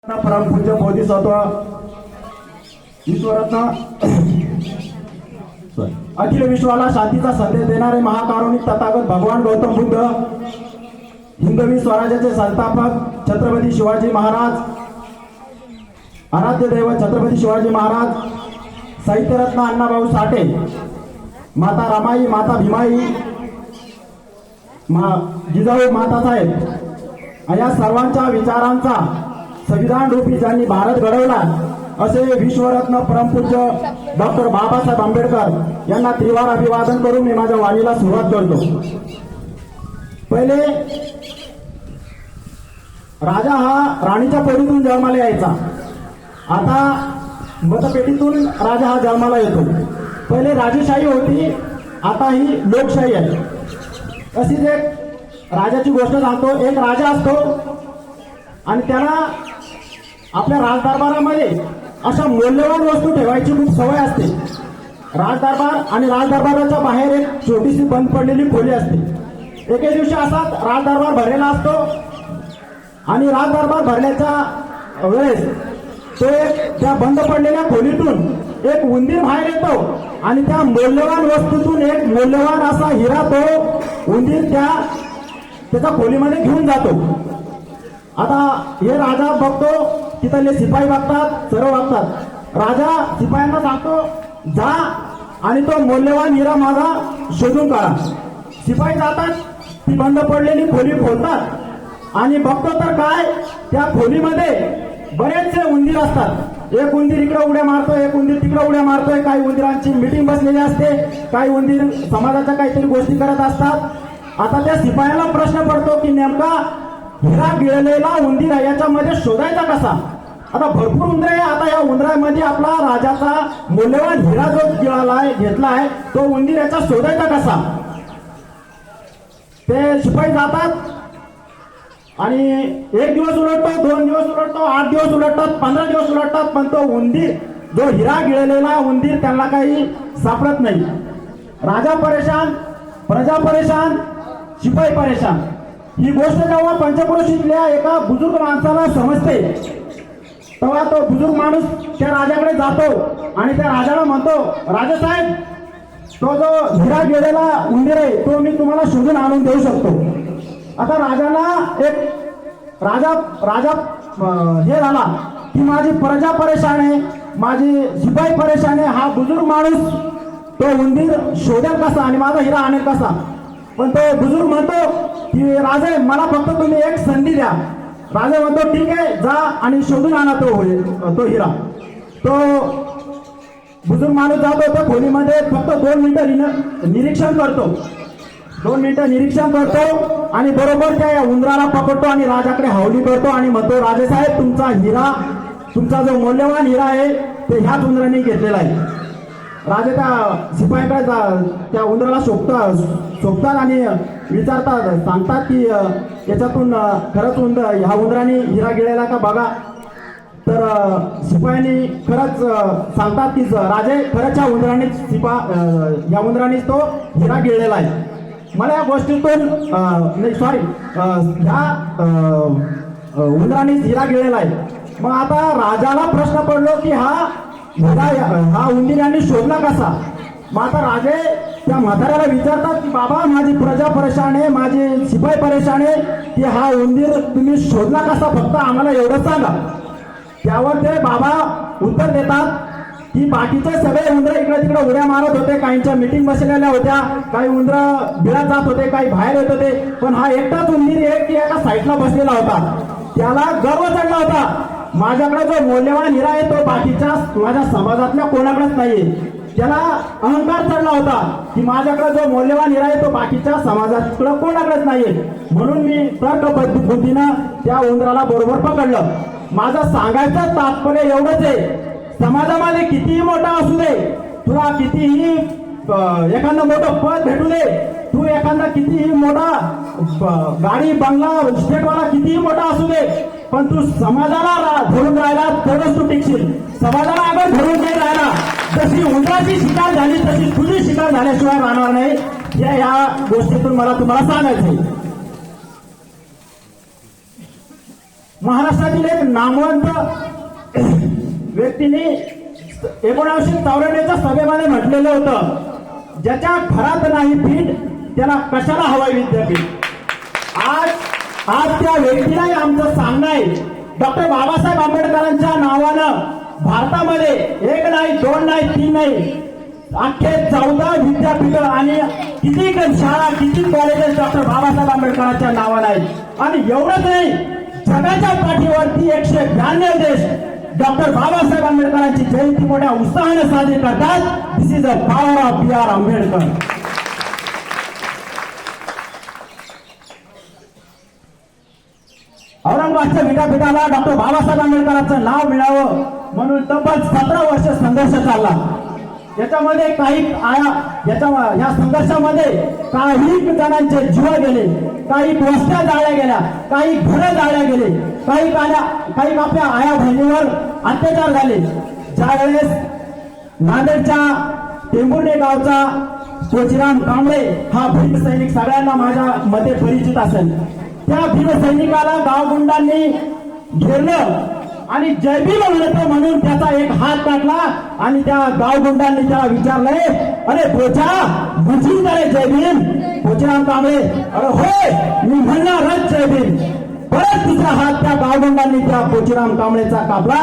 परमपूज्य बोधिसत्व ईश्वरत्न अखिल विश्वाला शांतीचा संदेश देणारे महाकारुणिक तथागत भगवान गौतम बुद्ध, हिंदवी स्वराज्याचे संस्थापक छत्रपती शिवाजी महाराज, आराध्य दैवत छत्रपती शिवाजी महाराज, साहित्यरत्न अण्णाभाऊ साठे, माता रमाई, माता भीमाई, जिजाऊ मातासाहेब या सर्वांच्या विचारांचा संविधान रूपी ज्यांनी भारत घडवला असे विश्वरत्न परमपूज्य डॉक्टर बाबासाहेब आंबेडकर यांना त्रिवार अभिवादन करून मी माझ्या वाणीला सुरुवात करतो. पहिले राजा हा राणीच्या पोरीतून जन्माला यायचा, आता मतपेटीतून राजा हा जन्माला येतो. पहिले राजेशाही होती, आता ही लोकशाही आहे. अशीच एक राजाची गोष्ट सांगतो. एक राजा असतो आणि त्याला आपल्या राजदरबारामध्ये अशा मौल्यवान वस्तू ठेवायची खूप सवय असते. राजदरबार आणि राजदरबाराच्या बाहेर एक छोटीशी बंद पडलेली खोली असते. एके दिवशी असाच राजदरबार भरलेला असतो आणि राजदरबार भरल्याच्या वेळेस तो एक त्या बंद पडलेल्या खोलीतून एक उंदीर बाहेर येतो आणि त्या मौल्यवान वस्तूतून एक मौल्यवान असा हिरा तो उंदीर त्याच्या खोलीमध्ये घेऊन जातो. आता हे राजा बघतो, तिथले शिपाई बघतात, सर्व बघतात. राजा शिपायांना सांगतो, जा आणि तो मौल्यवान हिरा माझा शोधून काढा. शिपाई जातात, ती बंद पडलेली खोली खोलतात आणि बघतो तर काय, त्या खोलीमध्ये बरेचसे उंदीर असतात. एक उंदीर इकडे उड्या मारतोय, एक उंदीर तिकडे उड्या मारतोय. काही उंदीरांची मीटिंग बसलेली असते, काही उंदीर समाजाच्या काहीतरी गोष्टी करत असतात. आता त्या शिपायाला प्रश्न पडतो की नेमका हिरा गिळलेला उंदीर आहे, याच्यामध्ये शोधायचा कसा. आता भरपूर उंदरे आहे, आता या उंदरामध्ये आपला राजाचा मौल्यवान हिरा जो गिळालाय घेतलाय तो उंदीर याचा शोधायचा कसा. ते शिपाई जातात आणि एक दिवस उलटतो, 2 दिवस उलटतो, 8 दिवस उलटतात, 15 दिवस उलटतात, पण तो उंदीर जो हिरा गिळलेला उंदीर त्यांना काही सापडत नाही. राजा परेशान, प्रजा परेशान, शिपाई परेशान. ही गोष्ट जेव्हा पंचक्रोशीतल्या एका बुजुर्ग माणसाला समजते तेव्हा तो बुजुर्ग माणूस त्या राजाकडे जातो आणि त्या राजाला म्हणतो, राजासाहेब, तो जो हिरा गेलेला उंदीर आहे तो मी तुम्हाला शोधून आणून देऊ शकतो. आता राजाला एक राजा हे झाला की माझी प्रजा परेशान आहे, माझी शिपाई परेशान आहे. हा बुजुर्ग माणूस तो उंदीर शोधेल कसा आणि माझा हिरा आणेल कसा. पण तो बुजुर्ग म्हणतो की राजे, मला फक्त तुम्ही एक संधी द्या. राजा म्हणतो, ठीक आहे, जा आणि शोधून आणा तो हिरा. तो बुजुर्ग माणूस जातो, त्या खोलीमध्ये फक्त 2 मिनिटं निरीक्षण करतो. 2 मिनिटं निरीक्षण करतो आणि बरोबर त्या उंदराला पकडतो आणि राजाकडे हवली करतो आणि म्हणतो, राजेसाहेब, तुमचा हिरा, तुमचा जो मौल्यवान हिरा आहे ते ह्याच उंदराने घेतलेला आहे. राजा त्या शिपायाकडे त्या उंदराला शोधतात आणि विचारतात, सांगतात की याच्यातून खरंच ह्या उंदराने हिरा गिळलेला का बघा. तर शिपायांनी खरंच सांगतात की राजे, खरंच ह्या उंदरानेच तो हिरा गिळलेला आहे. मला या गोष्टीतून ह्या उंदरानेच हिरा गिळलेला आहे. मग आता राजाला प्रश्न पडलो की हा उंदीर यांनी शोधला कसा. मग आता राजे त्या म्हाताऱ्याला विचारतात की बाबा, माझी प्रजा परेशान आहे, माझे शिपाई परेशान आहे, की हा उंदीर तुम्ही शोधला कसा, फक्त आम्हाला एवढं सांगा. त्यावर ते बाबा उत्तर देतात की बाकीचे सगळे उंदर इकडे तिकडे उड्या मारत होते, काहींच्या मीटिंग बसलेल्या होत्या, काही उंदर बिळात जात होते, काही बाहेर येत होते, पण हा एकटाच उंदीर एक की एका साईडला बसलेला होता. त्याला गर्व चढला होता, माझ्याकडे जो मौल्यवान हिरा आहे तो बाकीच्या माझ्या समाजातल्या कोणाकडेच नाहीये. त्याला अहंकार चढला होता की माझ्याकडे जो मौल्यवान हिरा आहे तो बाकीच्या समाजाकडे कोणाकडेच नाहीये. म्हणून मी तर्क बुद्धीनं त्या उंदराला बरोबर पकडलं. माझं सांगायचं तात्पर्य एवढंच आहे, समाजामध्ये कितीही मोठा असू दे, तुला कितीही एखादं मोठं पद भेटू दे, तू एखादा कितीही मोठा गाडी बंगला स्टेटवाला कितीही मोठा असू दे, पण तू समाजाला धरून राहिला तरच तू टिकशील. समाजाला अगर धरून नाही राहिला, जशी उंदराची शिकार झाली तशी तुझी शिकार झाल्याशिवाय राहणार नाही. या गोष्टीतून मला तुम्हाला सांगायचं. महाराष्ट्रातील एक नामवंत व्यक्तीने 1994च्या सभेमध्ये म्हटलेलं होतं, ज्याच्या घरात नाही पीठ त्याला कशाला हवाय विद्यापीठ. आज त्या व्यक्तीलाही आमचं सांगणं आहे, डॉक्टर बाबासाहेब आंबेडकरांच्या नावानं भारतामध्ये 1 नाही 2 नाही 3 नाही अख्खे 14 विद्यापीठ आणि किती शाळा किती कॉलेजेस डॉक्टर बाबासाहेब आंबेडकरांच्या नावानं आहेत. आणि एवढंच नाही, जगाच्या पाठीवरती 192 देश डॉक्टर बाबासाहेब आंबेडकरांची जयंती मोठ्या उत्साहाने साजरी करतात. This is a power of B R Ambedkar. औरंगाबादच्या विद्यापीठाला डॉक्टर बाबासाहेब आंबेडकरांचं नाव मिळावं म्हणून तब्बल 17 वर्ष संघर्ष चालला. याच्यामध्ये या संघर्षामध्ये काही जणांचे जीव गेले, काही वस्त्या जाळल्या गेल्या, काही घरं जाळल्या गेले, काही आपल्या आया बहिणीवर अत्याचार झाले. ज्यावेळेस नांदेडच्या टेंभुर्णे गावचा पोचीराम कांबळे हा भीम सैनिक सगळ्यांना माझ्या मते परिचित असेल, त्या भीम सैनिकाला गावगुंडांनी घेरलं आणि जय भीम म्हणतो म्हणून त्याचा एक हात काढला आणि त्या गावगुंडांनी त्याला विचारलंय, अरे पोचा बुझील का रे जय भीम. पोचीराम कांबळे अरे होय मी म्हणणारच जय भीम. परत तिसरा हात त्या गावगुंडांनी त्या पोचीराम कांबळेचा कापला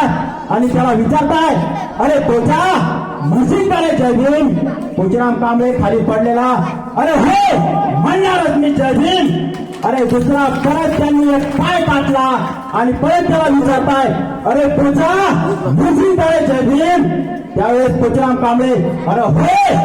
आणि त्याला विचारताय, अरे पोचा म्हणशील का रे जय भीम. पोचीराम कांबळे खाली पडलेला, अरे होय म्हणणारच मी जय भीम. अरे दुसरा परत त्यांनी एक पाय टाकला आणि परत त्याला विचारताय, अरे पोचा म्हणशील का रे जय भीम. त्यावेळेस पोचीराम कांबळे अरे होय